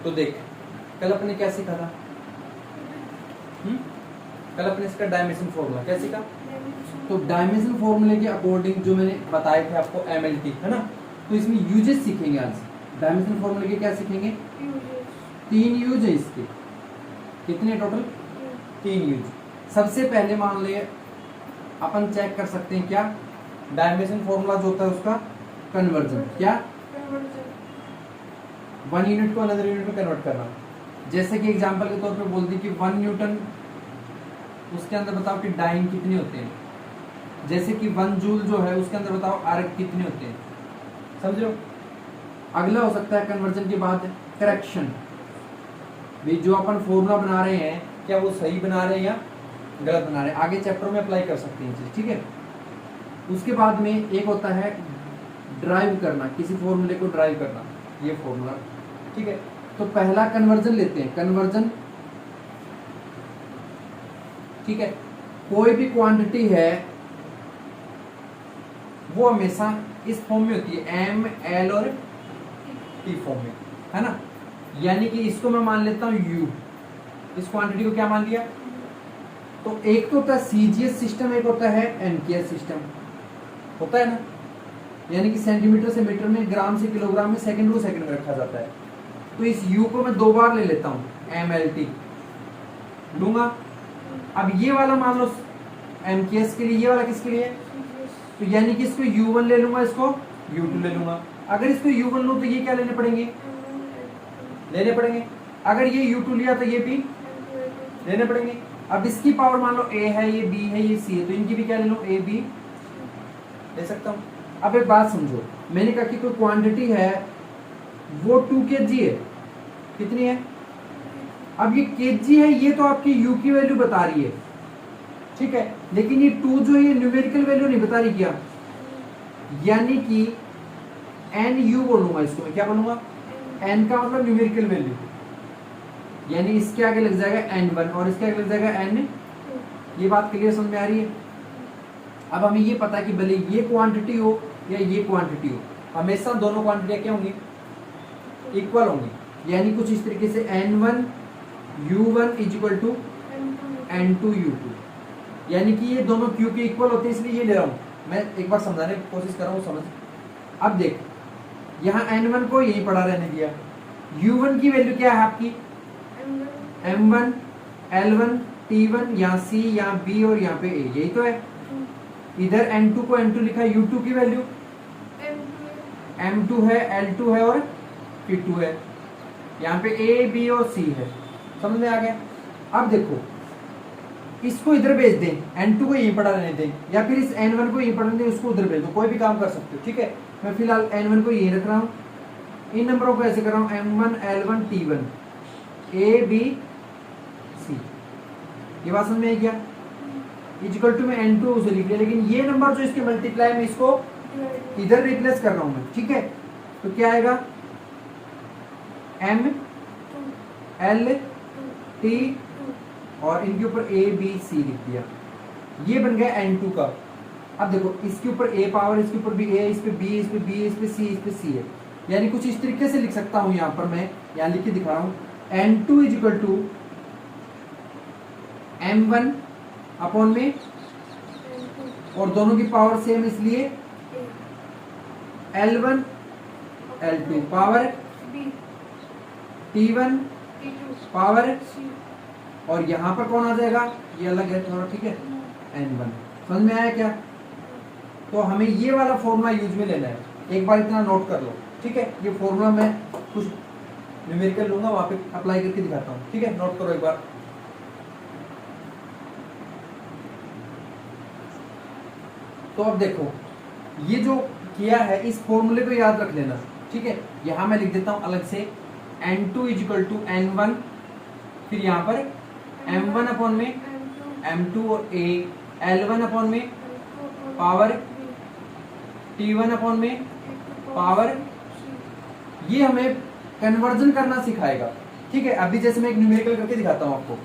तो देख, कल अपने क्या सीखा था? कल अपने इसका डायमेंशन फॉर्मूला क्या सीखा? तो डायमेंशन फॉर्मूले के अकॉर्डिंग जो मैंने बताए थे आपको MLT, है ना, तो इसमें यूजेस सीखेंगे आज। डायमेंशन फॉर्मूले के क्या सीखेंगे? 3 यूज है इसके। कितने टोटल? 3 यूज। सबसे पहले मान ले अपन चेक कर सकते हैं क्या, डायमेंशन फॉर्मूला जो होता है उसका कन्वर्जन, क्या 1 यूनिट को अनदर यूनिट में कन्वर्ट करना। जैसे कि एग्जांपल के तौर पे बोल दी कि 1 न्यूटन, उसके अंदर बताओ कि डाइन कितने होते हैं। जैसे कि 1 जूल जो है उसके अंदर बताओ आर्क कितने होते हैं। समझ लो। अगला हो सकता है कन्वर्जन के बाद करेक्शन, भी जो अपन फॉर्मूला बना रहे हैं क्या वो सही बना रहे हैं या गलत बना रहे हैं। आगे चैप्टर में अप्लाई कर सकते हैं चीज, ठीक है। उसके बाद में एक होता है ड्राइव करना, किसी फॉर्मूले को ड्राइव करना, ये फॉर्मूला, ठीक है। तो पहला कन्वर्जन लेते हैं, कन्वर्जन, ठीक है। कोई भी क्वांटिटी है वो हमेशा इस फॉर्म में होती है, M, L और T फॉर्म में, है ना। यानी कि इसको मैं मान लेता हूं U, इस क्वांटिटी को क्या मान लिया। तो एक तो होता है CGS सिस्टम, एक होता है MKS सिस्टम, होता है ना। यानी कि सेंटीमीटर से मीटर में, ग्राम से किलोग्राम में, सेकंड को सेकंड में रखा जाता है। तो इस U को मैं 2 बार ले लेता हूं, MLT लूंगा। अब ये वाला मान लो MKS के लिए, ये वाला किसके लिए? तो यानी कि इसको U1 ले लूंगा, इसको U2 ले लूंगा। अगर इसको U1 लूं तो ये क्या लेने पड़ेंगे? अगर ये U2 लिया तो ये भी लेने पड़ेंगे। अब इसकी पावर मान लो A है, ये B है, ये C है, तो इनकी भी क्या ले लो, A B ले सकता हूं। अब एक बात समझो, मैंने कहा कि कोई क्वांटिटी है वो 2 kg है, कितनी है? अब ये kg है, ये तो आपकी U की वैल्यू बता रही है, ठीक है। लेकिन ये 2 जो ये न्यूमेरिकल वैल्यू नहीं बता रही क्या, यानी कि NU बोलूंगा इसको मैं, क्या बोलूंगा? N का मतलब न्यूमेरिकल वैल्यू, यानी इसके आगे लग जाएगा N1 और इसके आगे लग जाएगा N। ये बात क्लियर समझ में आ रही है? अब हमें ये पता है कि भले ये क्वांटिटी हो या ये क्वांटिटी हो, हमेशा दोनों क्वांटिटियां क्या होंगी? इक्वल होंगी। यानी कुछ इस तरीके से N1 U1 is equal to N2 U2, यानी कि ये दोनों Q के इक्वल होते हैं, इसलिए ये ले रहा हूं मैं। एक बार समझाने की कोशिश कर रहा हूं, समझ। अब देख, यहाँ N1 को यही पड़ा रहने दिया, U1 की वैल्यू क्या है आपकी? M1 L1 T1, यहाँ C, यहाँ B और यहाँ पे A, यही तो है। इधर N2 को N2 लिखा है, U2 की वैल्यू M2 है, L2 है और T2 है। यहाँ पे A, B और C है। समझ में आ गया? अब देखो, इसको इधर भेज दें, N2 को यहीं पड़ा रहने दें, या फिर इस N1 को यहीं पड़ा रहने दें, उसको उधर भेज दो, कोई भी काम कर सकते हो, ठीक है। मैं फिलहाल N1 को यहीं रख रहा हूँ, इन नंबरों को ऐसे कर रहा हूँ, M1 L1 T1 A B C। ये बात समझ में आई क्या? इक्वल टू में N2 उसे लिख लिया, लेकिन ये नंबर जो इसके मल्टीप्लाई में, इसको इधर रिप्लेस कर रहा हूं मैं, ठीक है। तो क्या आएगा? M L T और इनके ऊपर A B C लिख दिया, ये बन गया N2 का। अब देखो, इसके ऊपर A पावर, इसके ऊपर भी A, इस पे B, इस पे B, इस पे C, इस पे C है। यानी कुछ इस तरीके से लिख सकता हूं, यहां पर मैं यहां लिख के दिखा रहा हूं, N2 is equal to M1 upon में, और दोनों की पावर सेम इसलिए L1 L2 power T1 power, और यहां पर कौन आ जाएगा? ये अलग है थोड़ा, ठीक है, N1। समझ में आया क्या? तो हमें ये वाला फॉर्मूला यूज में लेना है, एक बार इतना नोट कर लो, ठीक है। ये फॉर्मूला मैं कुछ न्यूमेरिकल लूंगा, वहां पे अप्लाई करके दिखाता हूं, ठीक है। नोट करो एक बार। तो अब देखो, ये जो किया है, इस फॉर्मूले को याद रख लेना, ठीक है। यहां मैं लिख देता हूं अलग से, N2 is equal to N1, फिर यहां पर M1 अपॉन में M2 और A, L1 अपॉन में पावर T1 अपॉन में पावर। ये हमें कन्वर्जन करना सिखाएगा, ठीक है। अभी जैसे मैं एक न्यूमेरिकल करके दिखाता हूं आपको,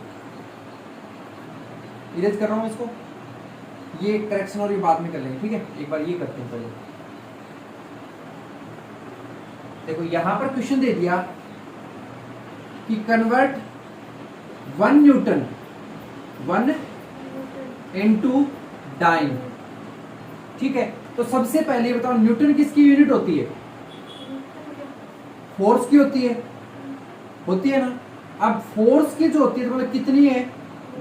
इरेज कर रहा हूं इसको, ये करेक्शन और ये बाद में कर लेंगे, ठीक है। एक बार ये करते हैं पहले। देखो, यहां पर क्वेश्चन दे दिया कि कन्वर्ट 1 न्यूटन 1 इनटू डाइन। ठीक है, तो सबसे पहले बताओ न्यूटन किसकी यूनिट होती है? फोर्स की होती है ना। अब फोर्स की जो होती है तो मतलब कितनी है?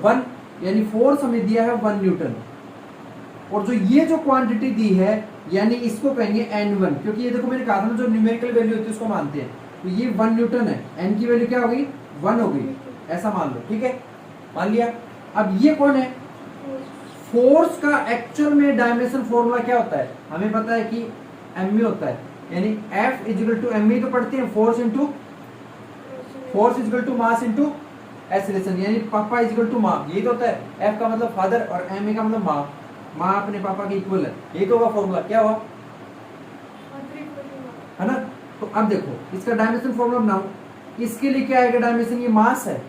1, यानी फोर्स हमें दिया है 1 न्यूटन। और जो ये जो क्वांटिटी दी है यानी इसको कहेंगे N1, क्योंकि ये देखो मैंने कहा था ना जो न्यूमेरिकल वैल्यू होती है उसको मानते हैं। तो ये 1 न्यूटन है, N की वैल्यू क्या हो गई? 1 हो गई, ऐसा मान लो। ठीक है, मान लिया। अब ये कौन है? फोर्स का एक्चुअल में डायमेंशन फॉर्मूला क्या होता है? हमें पता है कि mv होता है, यानी F इजिकल टू mv तो पढ़ते हैं, force is equal to mass into acceleration, यानी पापा इजिकल टू माँ। ये तो होता है F का मतलब फादर और ma का मतलब माँ। माँ अपने पापा के इक्वल है, ये तो होगा फॉर्मूला। क्या हुआ? है ना। तो अब देखो इसका डायमेंशन फॉर्मूला बनाओ। इसके लिए क्या आएगा डायमेंशन? ये मास है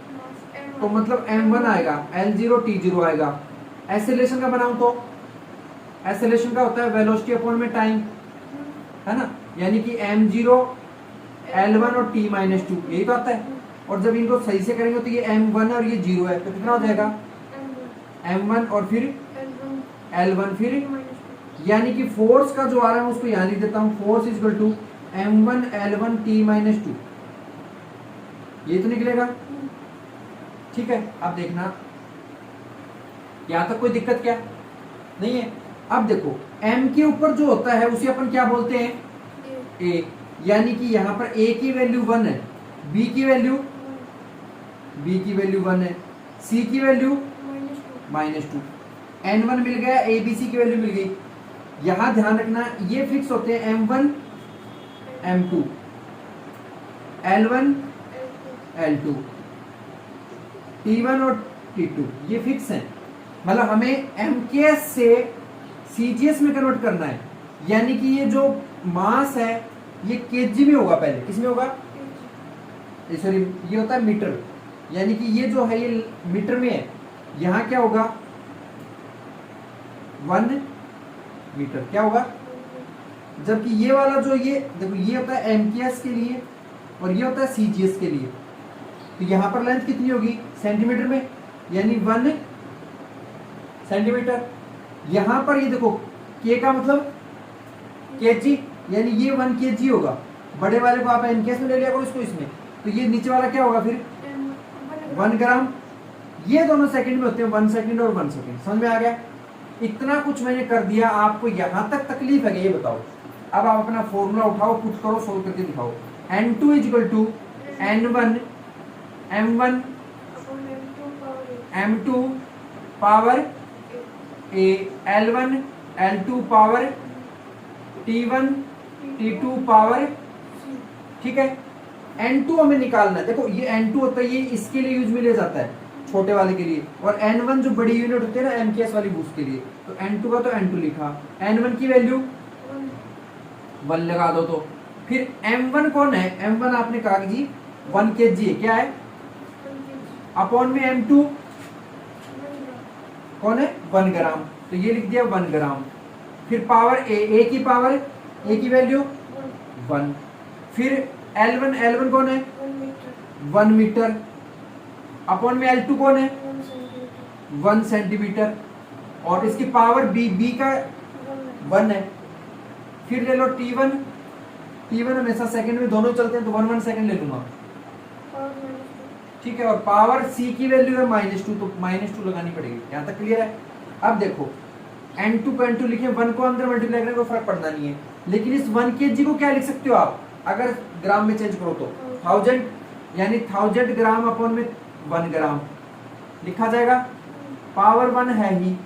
तो मतलब m1 आएगा, L0 T0 आएगा। एक्सेलरेशन का बनाऊं तो एक्सेलरेशन का होता है वेलोसिटी अपॉन में टाइम, है ना, यानी कि m0 L1 और T माइनस 2, यही तो आता है। और जब इनको सही से करेंगे तो ये m1 और ये 0 है, तो कितना हो जाएगा? m1 और फिर L1 फिर, यानी कि फोर्स का जो आ रहा है उसको यहां लिख देता हूं, force equal to m1 L1 T minus 2, ये तो निकलेगा। ठीक है, अब देखना यहां तक कोई दिक्कत क्या नहीं है। अब देखो m के ऊपर जो होता है उसे अपन क्या बोलते हैं? a, यानी कि यहां पर a की वैल्यू 1 है, b की वैल्यू 1 है, c की वैल्यू -2, n1 मिल गया, a b c की वैल्यू मिल गई। यहां ध्यान रखना ये फिक्स होते हैं m1 m2 L1 L2 T1 और T2, ये फिक्स है। मतलब हमें MKS से CGS में कन्वर्ट करना है, यानी कि ये जो मास है ये केजी में होगा, पहले किसमें होगा? सॉरी, ये होता है मीटर, यानी कि ये जो है ये मीटर में है। यहां क्या होगा? 1 मीटर क्या होगा? जबकि ये वाला जो ये देखो ये होता है MKS के लिए और ये होता है CGS के लिए। तो यहां पर लेंथ कितनी होगी? सेंटीमीटर में, यानी 1 सेंटीमीटर। यहां पर ये देखो K का मतलब केजी, यानी ये 1 kg होगा। बड़े वाले को आप MKS में ले लिया करो इसको इसमें, तो ये नीचे वाला क्या होगा फिर? 1 ग्राम। ये दोनों सेकंड में होते हैं, 1 सेकंड और 1 सेकंड। समझ में आ गया? इतना कुछ मैंने कर दिया, आपको यहां तक तकलीफ है ये बताओ। अब आप अपना फॉर्मूला उठाओ, पुट करो, सोल्व करके दिखाओ। N2 equal to N1 M1 M2 power A, L1 L2 power T1 T2 power. ठीक है, N2 हमें निकालना है। देखो ये N2 होता है, ये इसके लिए यूज में लिया जाता है, छोटे वाले के लिए, और N1 जो बड़ी यूनिट होती है ना MKS वाली बूस्ट के लिए, तो N2 का तो N2 लिखा, N1 की वैल्यू 1 लगा दो। तो फिर M1 कौन है? M1 आपने कहा कि जी 1 kg है, क्या है? अपॉन में M2 कौन है? 1 ग्राम, तो ये लिख दिया 1 ग्राम। फिर पावर A की पावर A की वैल्यू 1। फिर L1 कौन है? 1 मीटर। अपॉन में L2 कौन है? 1 सेंटीमीटर। और इसकी पावर B का 1 है। फिर ले लो T1 हमेशा सेकंड में दोनों चलते हैं तो 1 सेकंड ले लूंगा। ठीक है, और पावर C की वैल्यू है -2, तो -2 लगानी पड़ेगी। यहां तक क्लियर है? अब देखो N2 को N2 लिखे, 1 को अंदर मल्टीप्लाई करने को फर्क पड़ना नहीं है, लेकिन इस 1 kg को क्या लिख सकते हो आप अगर ग्राम में चेंज करो तो? 1000, यानी 1000 ग्राम अपॉन में 1 ग्राम लिखा जाएगा। पावर 1 है ही,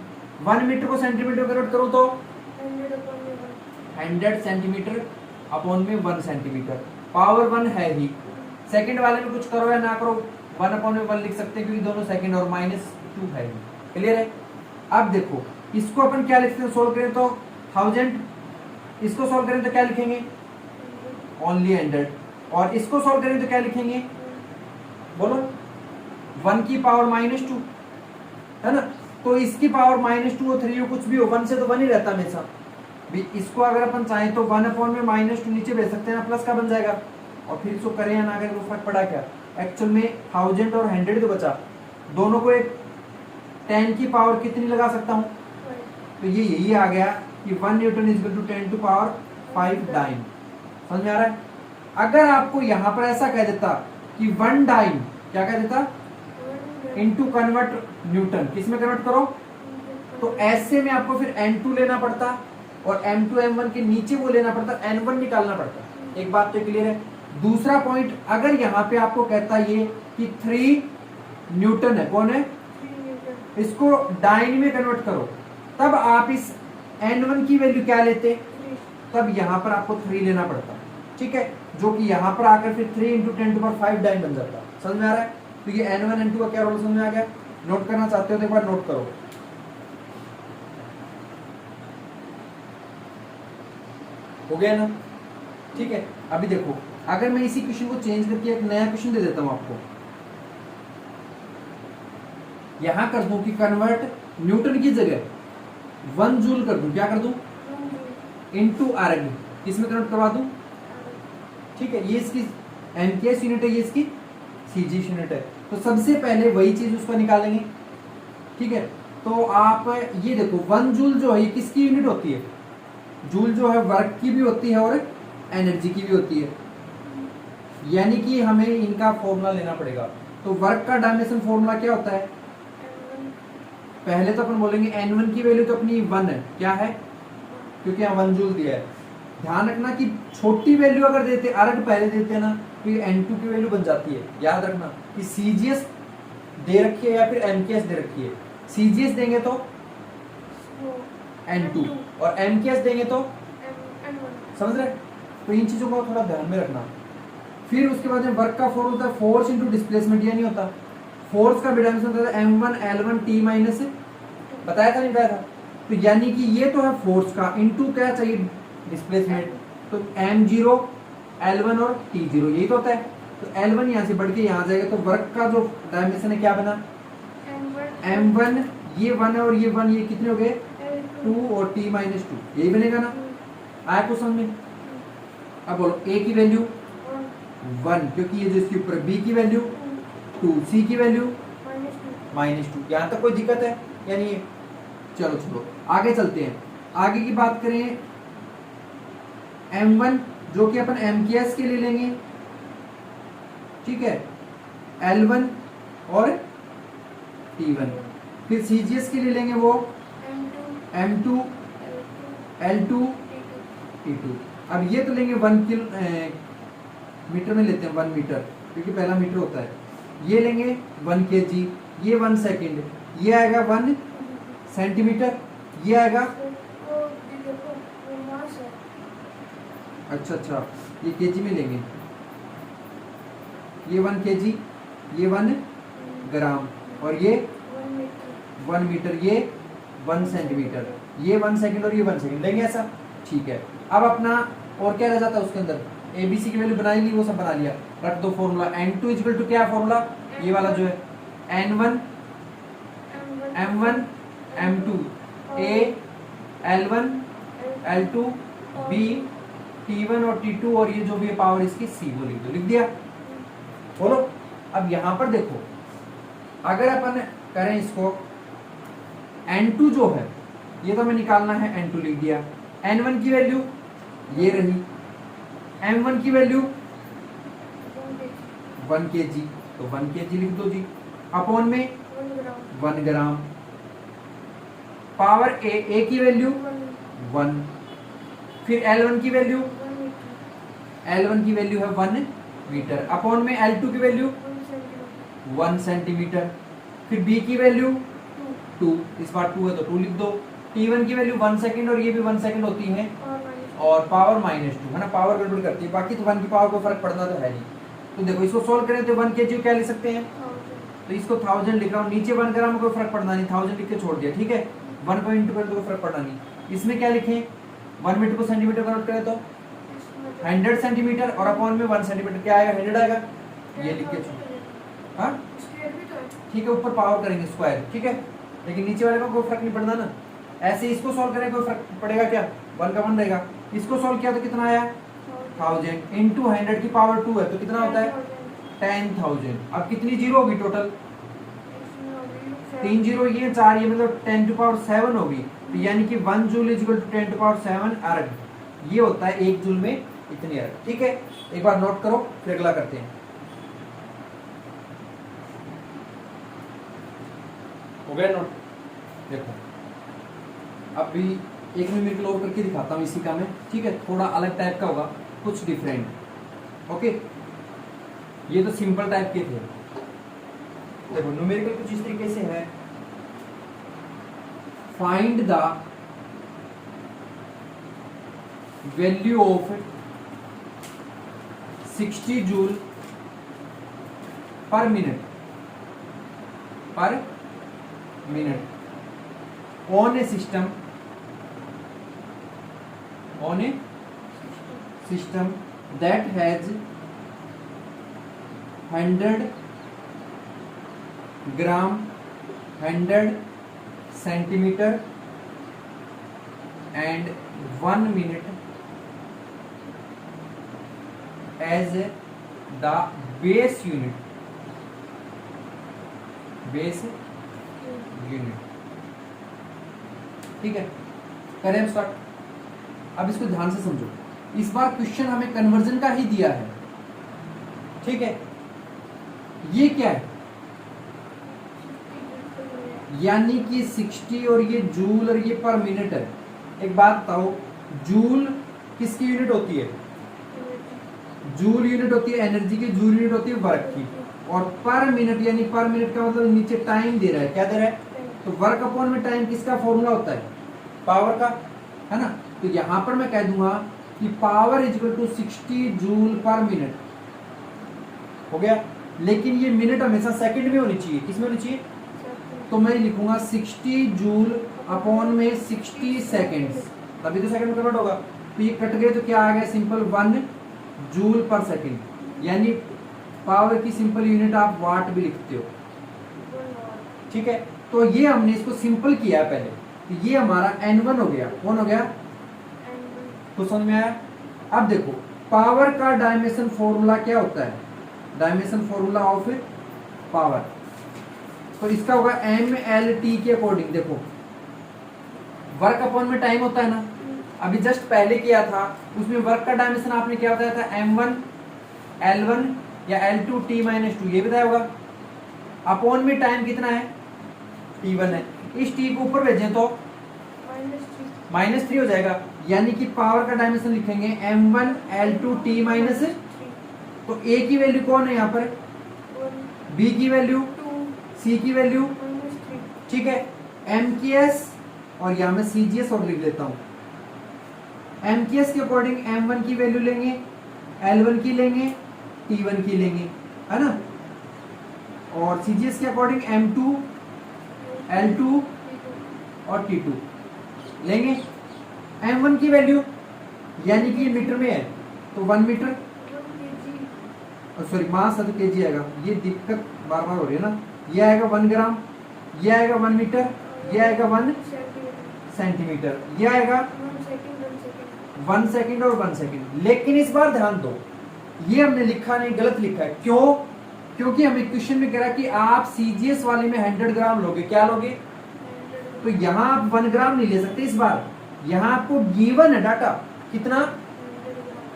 1 मीटर को सेंटीमीटर कन्वर्ट करो तो 100 सेंटीमीटर अपॉन में 1 सेंटीमीटर। पावर 1 है ही, सेकंड वाले में कुछ करो या ना करो 1 अपॉन में 1 लिख सकते हैं, क्योंकि दोनों सेकंड, और -2 है ही। क्लियर है? अब देखो इसको अपन क्या लिखते हैं? सोल्व करें तो 1000, इसको सोल्व करें तो क्या लिखेंगे? ओनली 100। और इसको सोल्व करें तो क्या लिखेंगे? बोलो, 1 की पावर -2, है ना। तो इसकी पावर -2 हो, 3 हो, कुछ भी हो, 1 से तो 1 ही रहता हमेशा। इसको अगर अपन चाहें तो 1 अपॉन में -2 नीचे भेज सकते हैं ना, प्लस का बन जाएगा। और फिर इसको करें या ना करें तो फर्क पड़ा क्या? एक्चुअल में 1000 और 100 तो बचा, दोनों को एक 10 की पावर कितनी लगा सकता हूँ, तो ये यही आ गया कि 1 newton is equal to 10 to power 5 dyne. समझ में आ रहा है? अगर आपको यहाँ पर ऐसा कह देता कि 1 डाइन क्या कह देता, इनटू कन्वर्ट न्यूटन, किस में कन्वर्ट करो, तो ऐसे में आपको फिर N2 लेना पड़ता और M2 M1 के नीचे वो लेना पड़ता, N1 निकालना पड़ता। एक बात तो क्लियर है। दूसरा पॉइंट, अगर यहाँ पे आपको कहता ये कि 3 न्यूटन है, कौन है, इसको डाइन में कन्वर्ट करो, तब आप इस N1 की वैल्यू क्या लेते, तब यहाँ पर आपको 3 लेना पड़ता, ठीक है, जो कि यहाँ पर आकर फिर 3 इंटू 10 टू पावर 5 डाइन बन जाता। समझ में आ रहा है? तो ये N1 N2 का क्या रोल समझ में आ गया? नोट करना चाहते हो तो एक बार नोट करो। हो गया ना? ठीक है। अभी देखो, अगर मैं इसी क्वेश्चन को चेंज करके एक नया क्वेश्चन दे देता हूं आपको, यहां कर दूं कि कन्वर्ट न्यूटन की जगह 1 जूल कर दूं, क्या कर दूं, इनटू आरएन, किसमें कन्वर्ट करवा दूं, ठीक है, ये इसकी एमकेएस यूनिट है, ये इसकी सीजीएस यूनिट है। तो सबसे पहले वही चीज उसका निकालेंगे, ठीक है। तो आप ये देखो 1 जूल जो है ये किसकी यूनिट होती है, जूल जो है वर्क की भी होती है और एनर्जी की भी होती है, यानी कि हमें इनका फॉर्मूला लेना पड़ेगा। तो वर्क का डायमेंशन फॉर्मूला क्या होता है, पहले तो अपन बोलेंगे N1 की वैल्यू तो अपनी 1 है, क्या है, क्योंकि यहाँ 1 जूल दिया है। ध्यान रखना कि छोटी वैल्यू अगर देते, अर्ग पहले देते ना, तो ये N2 की वैल्यू बन जाती है। याद रखना कि सीजीएस दे रखी है या फिर एमकेएस दे रखी है। सीजीएस देंगे तो N2 और एमकेएस देंगे तो समझ रहे। तो इन चीजों को थोड़ा ध्यान में रखना। फिर उसके बाद में वर्क का फॉर्मूला होता है फोर्स इनटू डिस्प्लेसमेंट, ये नहीं होता। फोर्स का भी डायमेंशन होता है M1 L1 T माइनस, बताया था नहीं बताया था। तो यानी कि ये तो है फोर्स का, इनटू क्या चाहिए, डिस्प्लेसमेंट। तो M0 L1 और T0 यही तो होता है। तो L1 यहाँ से बढ़ के यहाँ जाएगा, तो वर्क का जो डायमेंशन है क्या बना, M1 ये 1 है और ये 1, ये कितने हो गए 2 और T माइनस 2, यही बनेगा ना। आया कुछ समझ में? अब बोलो A की वैल्यू 1, क्योंकि ये जो इसके ऊपर B की वैल्यू 2, C की वैल्यू -2। यहाँ तक कोई दिक्कत है या नहीं है? चलो आगे चलते हैं। आगे की बात करें, M1 जो कि अपन MKS के लिए लेंगे, ठीक है, L1 और T1। फिर CGS के लिए लेंगे वो M2 L2 T2। अब ये तो लेंगे 1 मीटर में लेते हैं, 1 मीटर, क्योंकि पहला मीटर होता है। ये लेंगे 1 kg, ये 1 सेकेंड, ये आएगा 1 सेंटीमीटर, ये आएगा, अच्छा ये केजी में लेंगे, ये 1 kg, ये 1 ग्राम, और ये 1 मीटर, ये 1 सेंटीमीटर, ये 1 सेकेंड और ये 1 सेकेंड लेंगे, ऐसा ठीक है। अब अपना और क्या रह जाता है उसके अंदर, ABC की वैल्यू बना ली, वो सब बना लिया, रख दो फॉर्मूला। N2 इक्वल टू क्या फॉर्मूला, ये वाला जो है N1 M1 M2 A L1 L2 B T1 और T2, और ये जो भी पावर इसकी C, वो लिख दो, लिख दिया। बोलो अब यहां पर देखो, अगर अपन करें इसको, N2 जो है ये तो हमें निकालना है, N2 लिख दिया। N1 की वैल्यू ये रही, M1 की वैल्यू 1 kg, तो 1 kg लिख दो जी, अपॉन में 1 ग्राम। पावर A की वैल्यू 1, फिर L1 की वैल्यू है 1 मीटर, अपॉन में L2 की वैल्यू 1 सेंटीमीटर, फिर B की वैल्यू 2, इस बार 2 है तो 2 लिख दो। T1 की वैल्यू 1 सेकेंड, और ये भी 1 सेकेंड होती है, और पावर -2 है ना, पावर गड़बड़ करती है, बाकी तो 1 की पावर को फर्क पड़ना तो है नहीं। तो देखो इसको सोल्व करें तो 1 kg क्या लिख सकते हैं, तो इसको 1000 लिख रहा हूँ, नीचे 1 ग्राम में कोई फर्क पड़ना नहीं, 1000 लिख के छोड़ दिया, ठीक है। 1 को इंटू करें तो कोई फर्क पड़ना नहीं। इसमें क्या लिखें, 1 मीटर को सेंटीमीटर कन्वर्ट करें तो 100 सेंटीमीटर, और अपॉन में 1 सेंटीमीटर क्या आएगा, 100 आएगा, ये लिख के छोड़, हाँ ठीक है। ऊपर पावर करेंगे स्क्वायर, ठीक है, लेकिन नीचे वाले में कोई फर्क नहीं पड़ना ना। ऐसे इसको सॉल्व करें कोई फर्क पड़ेगा क्या, 1 का 1 रहेगा। इसको सॉल्व किया तो कितना आया 1000 इंटू 100 की पावर 2 है, तो कितना होता है 10,000। अब कितनी जीरो होगी टोटल? 3 जीरो ये 4 ये मतलब 10⁻7 होगी। तो यानी कि 1 जूल इज इक्वल टू 10⁻7 अर्ग। ये होता है 1 जूल में इतनी अर्ग। ठीक है, एक बार नोट करो फिर अगला करते हैं। हो गया नोट? देखो अभी एक न्यूमेरिकल और करके दिखाता हूँ इसी का मैं। ठीक है, थोड़ा अलग टाइप का होगा, कुछ डिफरेंट। ओके, ये तो सिंपल टाइप के थे। देखो न्यूमेरिकल कुछ इस तरीके से है। Find the value of 60 joule per minute on A system that has 100 gram 100 centimeter and 1 minute as the base unit। ठीक है, करें हम स्टार्ट। अब इसको ध्यान से समझो। इस बार क्वेश्चन हमें कन्वर्जन का ही दिया है। ठीक है, ये क्या है? यानी कि 60 और ये जूल और ये पर मिनट है। एक बात बताओ, जूल किसकी यूनिट होती है? जूल यूनिट होती है एनर्जी की, जूल यूनिट होती है वर्क की। और पर मिनट यानी पर मिनट का मतलब नीचे टाइम दे रहा है। क्या दे रहा है? तो वर्क अपॉन में टाइम किसका फॉर्मूला होता है? पावर का, है ना। तो यहां पर मैं कह दूंगा कि power is equal to 60 joule per minute. हो गया, लेकिन ये मिनट हमेशा सेकंड में होनी चाहिए। किस में होनी चाहिए? तो मैं लिखूंगा 60 जूल अपॉन में 60 सेकेंड्स, तभी तो सेकंड में कन्वर्ट होगा। तो ये कट गए तो क्या आ गया? सिंपल 1 जूल पर सेकंड। यानी पावर की सिंपल यूनिट आप वाट भी लिखते हो। ठीक है, तो ये हमने इसको सिंपल किया पहले। तो ये हमारा N1 हो गया। कौन हो गया? तो समझ में आया? अब देखो पावर का डायमेंशन फॉर्मूला क्या होता है? डायमेंशन फॉर्मूला ऑफ पावर, तो इसका होगा MLT के अकॉर्डिंग। देखो वर्क अपॉन में टाइम होता है ना, अभी जस्ट पहले किया था उसमें वर्क का डायमेंशन आपने क्या बताया था? M1 L1 या L2 T-2 ये बताया होगा। अपॉन में टाइम कितना है? T1 है। इस T को ऊपर भेजें तो -3 हो जाएगा। यानी कि पावर का डायमेंशन लिखेंगे M1 L2 T-3। तो A की वैल्यू कौन है यहाँ पर? B की वैल्यू, C की वैल्यू। ठीक है, M की S और यहाँ मैं CGS और लिख लेता हूँ। M की S के अकॉर्डिंग M1 की वैल्यू लेंगे, L1 की लेंगे, T1 की लेंगे, है ना। और CGS के अकॉर्डिंग M2 L2 और T2 लेंगे। M1 की वैल्यू यानी कि ये मीटर में है तो 1 मीटर, सॉरी मास है तो केजी आएगा। ये दिक्कत बार बार हो रही है ना। ये आएगा 1 ग्राम, ये आएगा 1 मीटर, ये आएगा 1 सेंटीमीटर, ये आएगा 1 सेकंड और 1 सेकंड। लेकिन इस बार ध्यान दो, ये हमने लिखा नहीं, गलत लिखा है। क्यों? क्योंकि हमें क्वेश्चन में कह रहा है कि आप CGS वाले में 100 ग्राम लोगे। क्या लोगे? तो यहाँ आप 1 ग्राम नहीं ले सकते इस बार। यहाँ आपको गिवन है डाटा कितना?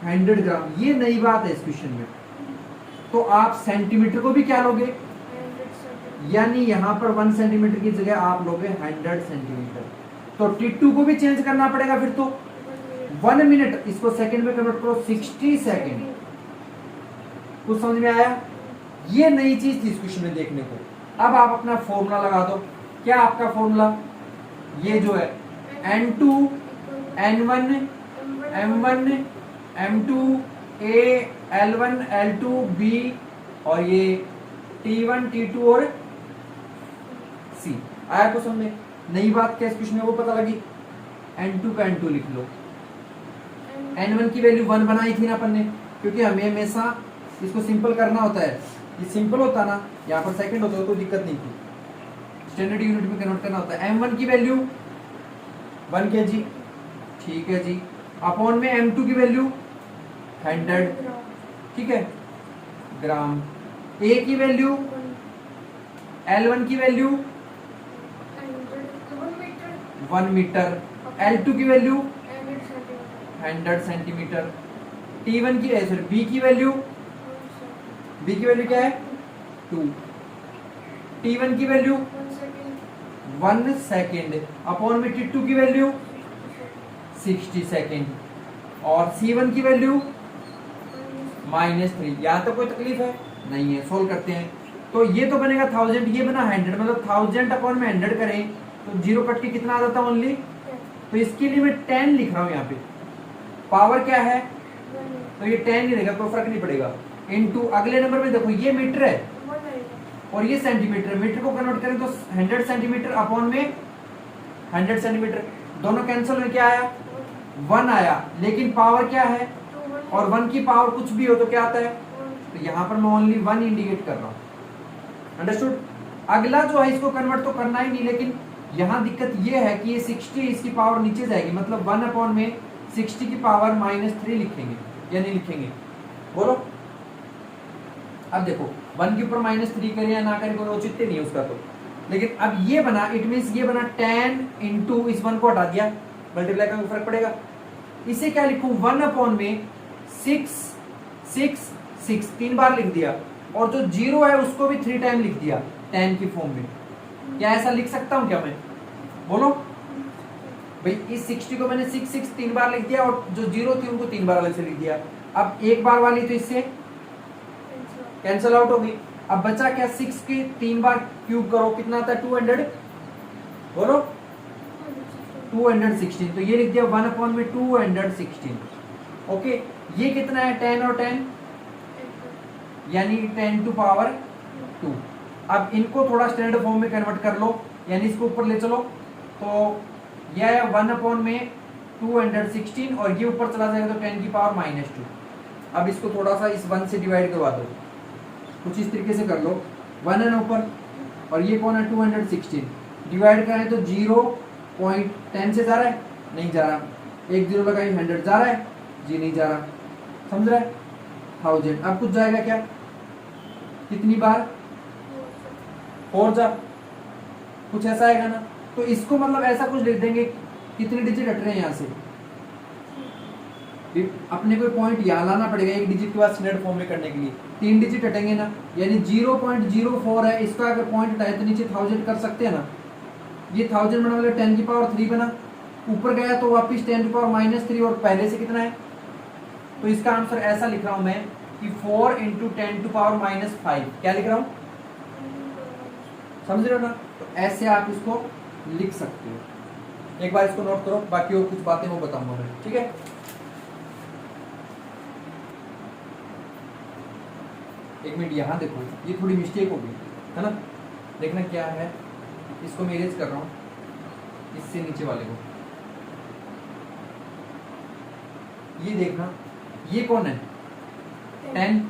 100 ग्राम। ये नई बात है इस क्वेश्चन में। तो आप सेंटीमीटर को भी क्या लोगे? यानी यहाँ पर 1 सेंटीमीटर की जगह आप लोगे 100 सेंटीमीटर। तो T2 को भी चेंज करना पड़ेगा फिर। तो 1 मिनट इसको सेकंड में कन्वर्ट करो, 60 सेकंड। कुछ समझ में आया? ये नई चीज थी इस क्वेश्चन में देखने को। अब आप अपना फॉर्मूला लगा दो। क्या आपका फॉर्मूला? ये जो है N2 N1 M1 M2 A L1 L2 B और ये T1 T2 और C। आया कुछ समझ में? नई बात क्या इस क्वेश्चन में वो पता लगी? N2 का N2 लिख लो। N1 की वैल्यू 1 बनाई थी ना अपन ने, क्योंकि हमें हमेशा इसको सिंपल करना होता है। ये सिंपल होता ना, यहाँ पर सेकंड होता तो दिक्कत नहीं थी। स्टैंडर्ड यूनिट में कन्वर्ट करना होता है। M1 की वैल्यू 1 kg, ठीक है जी। अपॉन में M2 की वैल्यू 100, ठीक है, ग्राम। ए की वैल्यू, L1 की वैल्यू 1 मीटर, L2 की वैल्यू 100 सेंटीमीटर, T1 की सॉरी B की वैल्यू, B की वैल्यू क्या है 2, T1 की वैल्यू 1 सेकेंड अपॉन में T2 की वैल्यू 60 सेकेंड और C1 की वैल्यू -3। यहाँ तक कोई तकलीफ है नहीं है, सोल्व करते हैं। तो ये तो बनेगा 1000, ये बना 100, मतलब 1000 अपॉन में 100 करें तो जीरो कट के कितना आ जाता ओनली, तो इसके लिए मैं 10 लिख रहा हूँ यहाँ पे। पावर क्या है तो ये 10 ही रहेगा, कोई फर्क नहीं पड़ेगा। इनटू अगले नंबर में देखो ये मीटर है और ये सेंटीमीटर, मीटर को कन्वर्ट करें तो 100 सेंटीमीटर अपॉन में 100 सेंटीमीटर, दोनों कैंसिल में क्या आया 1 आया, लेकिन पावर क्या है और 1 की पावर कुछ भी हो तो क्या आता है, तो यहाँ पर मैं ओनली 1 इंडिकेट कर रहा हूँ। अंडरस्टूड। अगला जो है इसको कन्वर्ट तो करना ही नहीं, लेकिन यहाँ दिक्कत ये है कि ये 60 इसकी पावर नीचे जाएगी, मतलब 1 अपॉन में 60 की पावर -3 लिखेंगे या नहीं लिखेंगे, बोलो। अब देखो 1 के ऊपर -3 करें या ना करें कोई औचित्य नहीं है उसका तो, लेकिन अब ये बना, इट मीन्स ये बना 10 इंटू इस 1 को हटा दिया, मल्टीप्लाई का फर्क पड़ेगा। इसे क्या लिखूं 1 अपॉन में 6 6 6 3 बार लिख दिया, और जो 0 है उसको भी 3 टाइम लिख दिया 10 की फॉर्म में। क्या ऐसा लिख सकता हूं क्या मैं, बोलो भाई। इस 60 को मैंने 6 6 3 बार लिख दिया और जो 0 थी उनको 3 बार अलग से लिख दिया। अब एक बार वाली तो इससे कैंसिल आउट होगी। अब बचा क्या, 6 के 3 बार क्यूब करो कितना आता है 200, बोलो 216, तो ये लिख दिया 1 अपॉन में 216। ओके, ये कितना है 10 और 10 यानी 10 टू पावर 2। अब इनको थोड़ा स्टैंडर्ड फॉर्म में कन्वर्ट कर लो, यानी इसको ऊपर ले चलो, तो यह है 1 अपॉन में 216 और ये ऊपर चला जाएगा तो 10 की पावर -2। अब इसको थोड़ा सा इस 1 से डिवाइड करवा दो, कुछ इस तरीके से कर लो, 1 है ना ऊपर और ये कौन है 216, डिवाइड करें तो 0.10 से जा रहा है, नहीं जा रहा, एक 0 लगाई 100 जा रहा है, जी नहीं जा रहा, समझ रहा है 1000। अब कुछ जाएगा क्या, कितनी बार 4 जा, कुछ ऐसा आएगा ना, तो इसको मतलब ऐसा कुछ लिख देंगे कितने डिजिट हट रहे हैं यहाँ से, अपने कोई पॉइंट यहाँ लाना पड़ेगा एक डिजिट के बाद स्टैंडर्ड फॉर्म में करने के लिए, 3 डिजिट हटेंगे ना, यानी 0.04 है, इसका अगर पॉइंट हटाए तो नीचे 1000 कर सकते हैं ना, ये 1000 बना, 10 की पावर 3 बना, ऊपर गया तो वापिस 10 की पावर -3 और पहले से कितना है, तो इसका आंसर ऐसा लिख रहा हूं मैं कि 4 इंटू 10 टू पावर -5, क्या लिख रहा हूं, समझ रहे हो ना, तो ऐसे आप इसको लिख सकते हो। एक बार इसको नोट करो, बाकी और कुछ बातें वो बताऊंगा मैं, ठीक है। एक मिनट यहाँ देखो, ये थोड़ी मिस्टेक हो गई है ना, देखना क्या है, इसको मैं इरेज कर रहा हूँ, इससे नीचे वाले को, ये देखना, ये कौन है 10,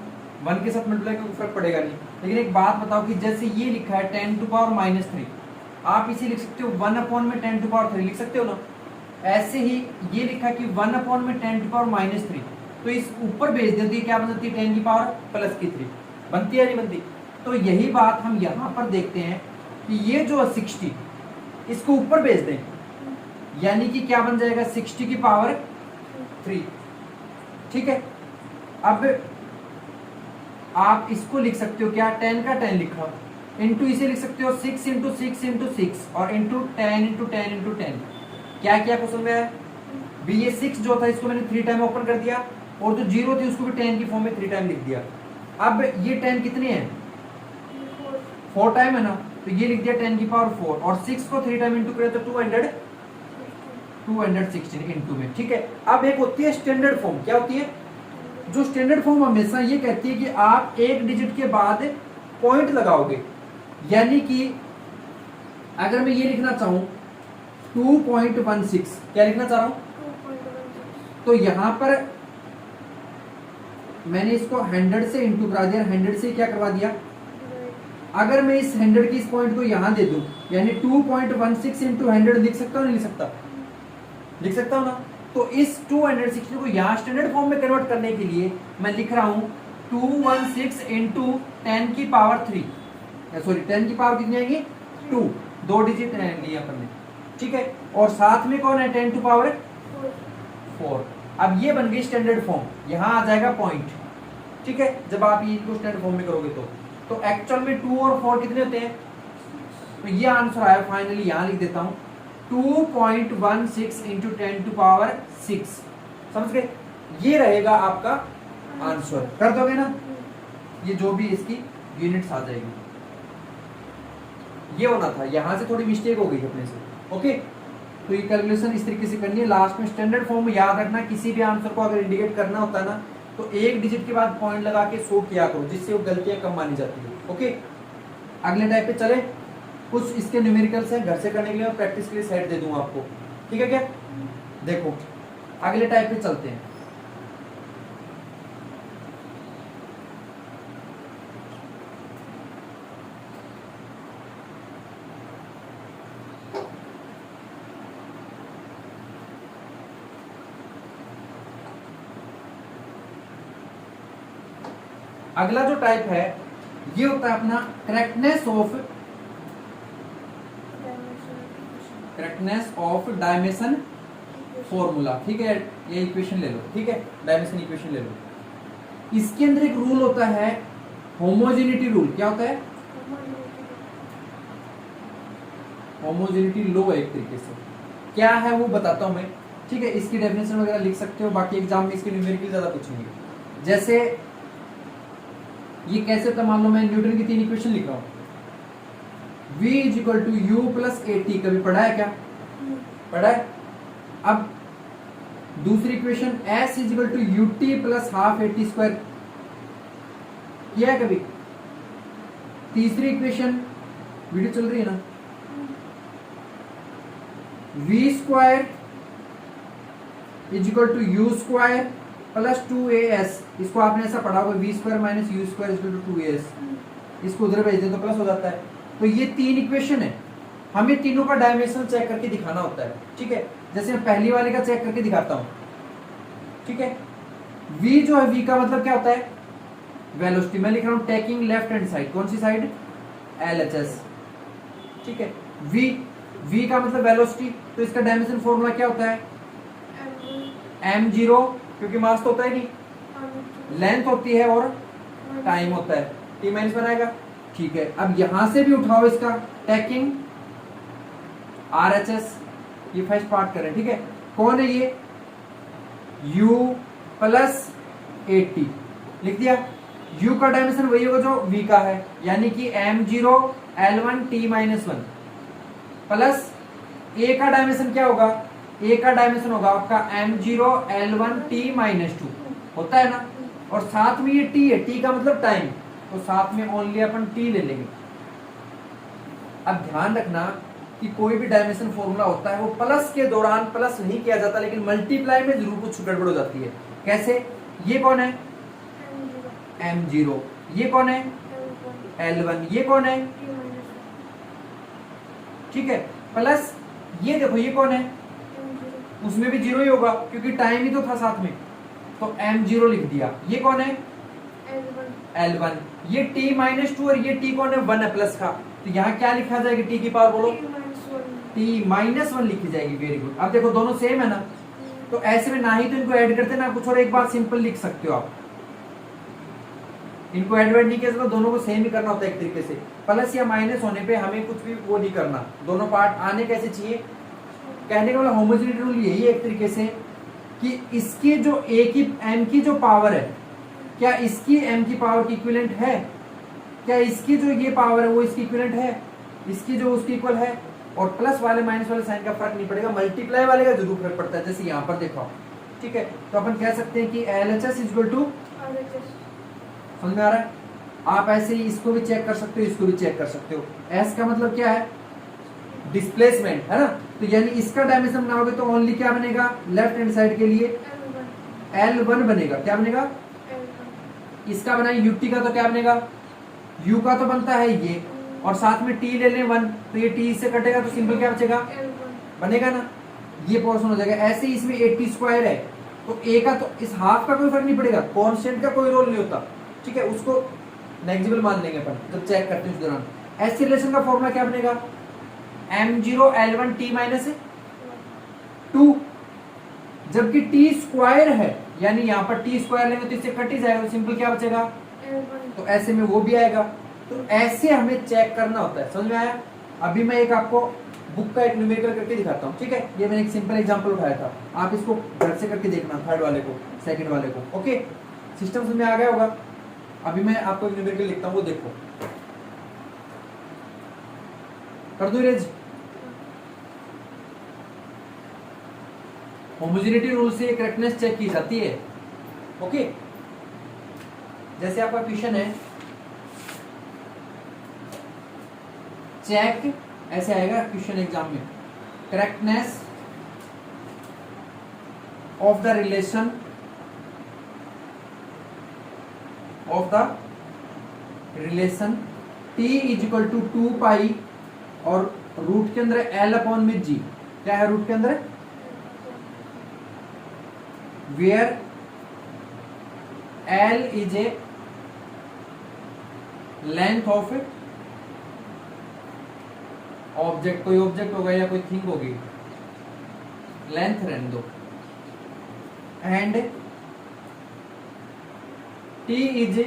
1 के साथ मल्टीप्लाई का फर्क पड़ेगा नहीं, लेकिन एक बात बताओ कि जैसे ये लिखा है 10 टू पावर -3, आप इसे लिख सकते हो 1 अपॉन में 10 टू पावर 3 लिख सकते हो ना, ऐसे ही ये लिखा कि 1 अपॉन में 10 टू पावर -3, तो इस ऊपर भेज देती है, क्या बन जाती है 10 की पावर +3, बनती है नहीं बनती। तो यही बात हम यहाँ पर देखते हैं कि ये जो 60 इसको ऊपर भेज दें, यानी कि क्या बन जाएगा 60 की पावर 3, ठीक है। अब आप इसको लिख सकते हो क्या, 10 का 10 लिखा, इंटू इसे लिख सकते हो 6 इंटू 6 इंटू 6 और इंटू 10 इंटू 10 इंटू 10। क्या क्या क्वेश्चन में है भी, ये 6 जो था इसको मैंने 3 टाइम ओपन कर दिया और जो 0 थी उसको भी 10 की फॉर्म में 3 टाइम लिख दिया। अब ये 10 कितने हैं 4 टाइम है ना, तो ये लिख दिया 10 की पावर 4 और 6 को 3 टाइम इंटू करें तो 216 इंटू में, ठीक है। अब एक होती है स्टैंडर्ड फॉर्म, क्या होती है, जो स्टैंडर्ड फॉर्म हमेशा ये कहती है कि आप एक डिजिट के बाद पॉइंट लगाओगे, यानी कि अगर मैं ये लिखना चाहूं 2.16, क्या लिखना चाह रहा हूं, तो यहां पर मैंने इसको 100 से इंटू करा दिया, 100 से क्या करवा दिया, अगर मैं इस 100 की इस पॉइंट को यहां दे दूं, यानी 2.16 इंटू 100 लिख सकता हूं नहीं लिख सकता, लिख सकता हूं ना। तो इस 260 को यहाँ स्टैंडर्ड फॉर्म में कन्वर्ट करने के लिए मैं लिख रहा हूं 216 इंटू 10 की पावर 3, सॉरी 10 की पावर कितनी आएगी 2, 2 डिजिट लिए अपन ने, ठीक है। और साथ में कौन है 10 टू पावर 4। अब ये बन गई स्टैंडर्ड फॉर्म, यहां आ जाएगा पॉइंट, ठीक है। जब आप ये इनको स्टैंडर्ड फॉर्म में करोगे तो एक्चुअल में 2 और 4 कितने होते हैं, तो ये आंसर आया फाइनली, यहां लिख देता हूं 2.16 इंटू 10 टू पावर 6, समझ गए। ये रहेगा आपका आंसर, कर दोगे ना, ये जो भी इसकी यूनिट्स आ जाएगी। ये होना था, यहां से थोड़ी मिस्टेक हो गई अपने से, ओके। तो ये कैलकुलेशन इस तरीके से करनी है। लास्ट में स्टैंडर्ड फॉर्म याद रखना, किसी भी आंसर को अगर इंडिकेट करना होता है ना तो एक डिजिट के बाद पॉइंट लगा के शो किया करो, जिससे वो गलतियां कम मानी जाती है, ओके। अगले टाइप पे चले, कुछ इसके न्यूमेरिकल्स हैं, घर से करने के लिए और प्रैक्टिस के लिए सेट दे दूंगा आपको, ठीक है क्या। देखो अगले टाइप पे चलते हैं। अगला जो टाइप है ये होता है अपना करेक्टनेस ऑफ डायमेंशन फॉर्मूला, ठीक है। ये इक्वेशन ले लो, ठीक है, डायमेंशन इक्वेशन ले लो। इसके अंदर एक रूल होता है होमोजेनिटी रूल। क्या होता है, होमोजेनिटी लो है एक तरीके से। क्या है वो बताता हूं मैं, ठीक है। इसकी डेफिनेशन वगैरह लिख सकते हो, बाकी एग्जाम में इसके न्यूमेरिकल ज्यादा पूछेंगे। जैसे ये कैसे होता है, मान लो मैं न्यूटन की 3 इक्वेशन लिख रहा हूं, v is equal to u plus a t, कभी पढ़ा है क्या, पढ़ा है। अब दूसरी equation s is equal to u t plus half a t square, किया है कभी। तीसरी इक्वेशन, वीडियो चल रही है ना, v square is equal to u square plus 2as, इसको आपने ऐसा पढ़ा होगा v square minus u square equal to 2as, इसको उधर भेज दें तो प्लस हो जाता है। तो ये 3 इक्वेशन है, हमें तीनों का डायमेंशन चेक करके दिखाना होता है, ठीक है। जैसे मैं पहली वाले का चेक करके दिखाता हूं, ठीक है। v जो है, v का मतलब क्या होता है, वेलोसिटी। मैं लिख रहा हूं टेकिंग लेफ्ट हैंड साइड, कौन सी साइड, LHS, ठीक है। v का मतलब वेलोसिटी, तो इसका डायमेंशन फॉर्मूला क्या होता है, m0, क्योंकि मास तो होता है नहीं, लेंथ होती है और टाइम होता है, t माइनस बनाएगा, ठीक है। अब यहां से भी उठाओ इसका टेकिंग RHS, ये फर्स्ट पार्ट करें, ठीक है। कौन है ये, u प्लस 80 लिख दिया। u का डायमेंशन वही होगा जो v का है, यानी कि m0 L1 t minus 1 plus a का डायमेंशन क्या होगा, a का डायमेंशन होगा आपका m0 L1 t माइनस 2, होता है ना। और साथ में ये t है, t का मतलब टाइम, तो साथ में ओनली अपन t ले लेंगे। अब ध्यान रखना कि कोई भी डायमेंशन फॉर्मूला होता है वो प्लस के दौरान प्लस नहीं किया जाता, लेकिन मल्टीप्लाई में जरूर कुछ गड़बड़ हो जाती है। कैसे, ये कौन है m0, ये कौन है L1, ये कौन है, ठीक है। प्लस ये देखो, ये कौन है, उसमें भी 0 ही होगा क्योंकि टाइम ही तो था साथ में, तो m0 लिख दिया। ये कौन है L1, ये t माइनस 2 और ये t कौन है, 1 है प्लस का, तो यहाँ क्या लिखा जाएगा, t की पावर बोलो, t माइनस 1 लिखी जाएगी। Very good. अब देखो दोनों सेम है ना, तो ऐसे में ना ही तो इनको ऐड करते ना कुछ, और एक बार सिंपल लिख सकते हो आप, इनको ऐड नहीं किया तो दोनों को सेम ही करना होता है एक तरीके से। प्लस या माइनस होने पे हमें कुछ भी वो नहीं करना, दोनों पार्ट आने कैसे चाहिए। कहने का मतलब होमोजेनिटी रूल यही है एक तरीके से कि इसकी जो a की m की जो पावर है, क्या इसकी m की पावर की इक्विवेलेंट है, क्या इसकी जो ये पावर है वो इसकी इक्विवेलेंट है, इसकी जो उसकी इक्वल है। और प्लस वाले माइनस वाले साइन का फर्क नहीं पड़ेगा, मल्टीप्लाई वाले का जरूर फर्क पड़ता है, जैसे यहाँ पर देखो, ठीक है। तो अपन कह सकते हैं कि LHS इज इक्वल टू, समझ में आ रहा है। आप ऐसे ही इसको भी चेक कर सकते हो, इसको भी चेक कर सकते हो। S का मतलब क्या है, डिस्प्लेसमेंट, है ना। तो यानी इसका डायमेंशन बनाओगे तो ओनली क्या बनेगा, लेफ्ट हैंड साइड के लिए L1 बनेगा। क्या बनेगा, इसका बना UT का तो क्या बनेगा, U का तो बनता है ये, और साथ में T ले लें 1, तो ये T से कटेगा तो सिंपल क्या बचेगा, बनेगा ना, ये पोर्शन हो जाएगा। ऐसे ही इसमें 80 स्क्वायर है, तो A का तो इस हाफ का कोई फर्क नहीं पड़ेगा, कांस्टेंट का कोई रोल नहीं होता, ठीक है, उसको नेग्लिजिबल मान लेंगे अपन जब चेक करते हैं उस दौरान। ऐसी रिलेशन का फॉर्मूला क्या बनेगा, m0 t माइनस 2, जबकि t स्क्वायर है, यानी यहाँ पर t स्क्वायर लेंगे तो इससे कट ही जाएगा, तो सिंपल क्या बचेगा, तो ऐसे में वो भी आएगा। तो ऐसे हमें चेक करना होता है, समझ में आया। अभी मैं एक आपको बुक का एक न्यूमेरिकल करके दिखाता हूँ, ठीक है। ये मैंने एक सिंपल एग्जांपल उठाया था, आप इसको घर से करके देखना, थर्ड वाले को, सेकंड वाले को, ओके। सिस्टम समझ में आ गया होगा। अभी मैं आपको एक न्यूमेरिकल लिखता हूँ, वो देखो, कर दूं इरेज। होमोजेनिटी रूल से करेक्टनेस चेक की जाती है, ओके। जैसे आपका क्वेश्चन है, चेक, ऐसे आएगा क्वेश्चन एग्जाम में, correctness of the relation t is equal to 2 pi और रूट के अंदर l अपॉन में g, क्या है रूट के अंदर, where l is a length of object, कोई ऑब्जेक्ट होगा या कोई थिंग होगी, लेंथ रहने दो, and t is a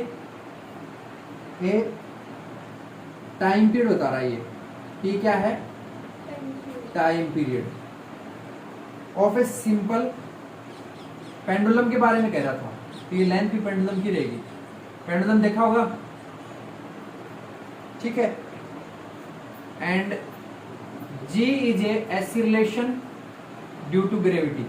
time period बता रहा है ये, t क्या है, time period of a simple, pendulum के बारे में कह रहा था, तो ये लेंथ भी पेंडुलम की रहेगी, पेंडुलम देखा होगा, ठीक है। And g is a acceleration due to gravity.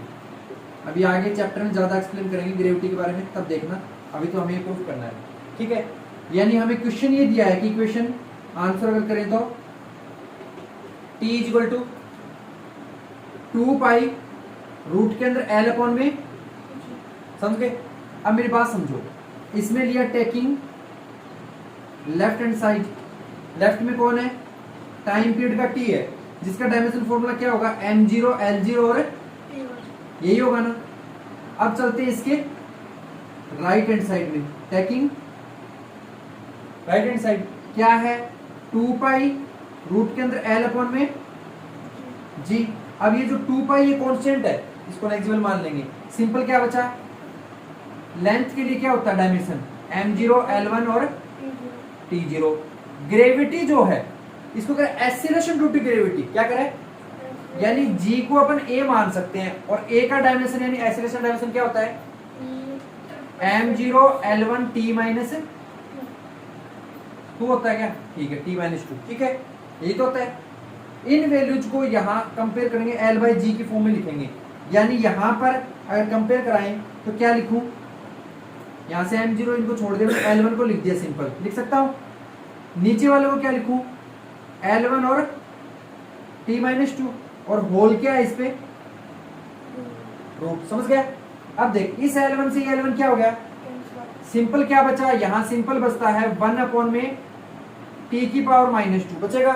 अभी आगे चैप्टर में ज्यादा एक्सप्लेन करेंगे ग्रेविटी के बारे में, तब देखना, अभी तो हमें प्रूफ करना है, ठीक है। यानी हमें क्वेश्चन ये दिया है कि इक्वेशन आंसर अगर करें तो t is equal to 2 pi root के अंदर l अपॉन में, समझ गए। अब मेरी बात समझो, इसमें लिया taking left hand side, left में कौन है, टाइम पीरियड का t है, जिसका डायमेंशन फॉर्मूला क्या होगा, m0 l0 और यही होगा ना। अब चलते हैं इसके राइट हैंड साइड में, टेकिंग राइट हैंड साइड क्या है, 2 पाई रूट के अंदर l अपॉन में g। अब ये जो 2 पाई ये कांस्टेंट है, इसको नेग्लिजिबल मान लेंगे, सिंपल क्या बचा, लेंथ के लिए क्या होता है डायमेंशन, m0 l1 और t0। ग्रेविटी जो है इसको करें एक्सीलरेशन ड्यू टू ग्रेविटी, क्या करें, यानी g को अपन a मान सकते हैं, और a का डायमेंशन यानी एक्सीलरेशन डायमेंशन क्या होता है, m0 l1 t माइनस 2 होता है क्या, ठीक है, t माइनस 2, ठीक है, यही तो होता है। इन वैल्यूज को यहाँ कंपेयर करेंगे, l बाई जी की फॉर्म में लिखेंगे, यानी यहाँ पर अगर कंपेयर कराएं तो क्या लिखूं, यहाँ से m0 इनको छोड़ दिया, l1 को लिख दिया, सिंपल लिख सकता हूँ। नीचे वाले को क्या लिखूं, l1 और t माइनस 2, और होल क्या है इस पे, रूट, समझ गया। अब देख, इस l1 से ये l1 क्या हो गया, सिंपल क्या बचा, यहाँ सिंपल बचता है 1 अपॉन में t की पावर माइनस 2 बचेगा,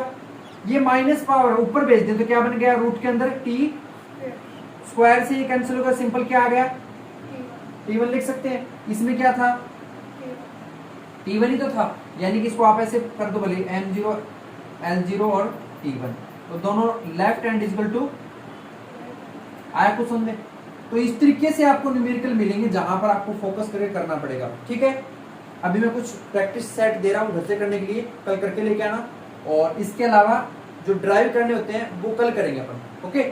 ये माइनस पावर ऊपर भेज दे तो क्या बन गया, रूट के अंदर t स्क्वायर से ये कैंसिल होगा, सिंपल क्या आ गया, t1 लिख सकते हैं। इसमें क्या था, t1 ही तो था, यानी कि इसको आप ऐसे कर दो भले, m0 l0 और t1, तो दोनों left hand is equal to, आया कुछ समझ में। तो इस तरीके से आपको न्यूमेरिकल मिलेंगे जहां पर आपको फोकस करके करना पड़ेगा, ठीक है। अभी मैं कुछ प्रैक्टिस सेट दे रहा हूँ घर से करने के लिए, कल करके लेके आना, और इसके अलावा जो ड्राइव करने होते हैं वो कल करेंगे अपन, ओके।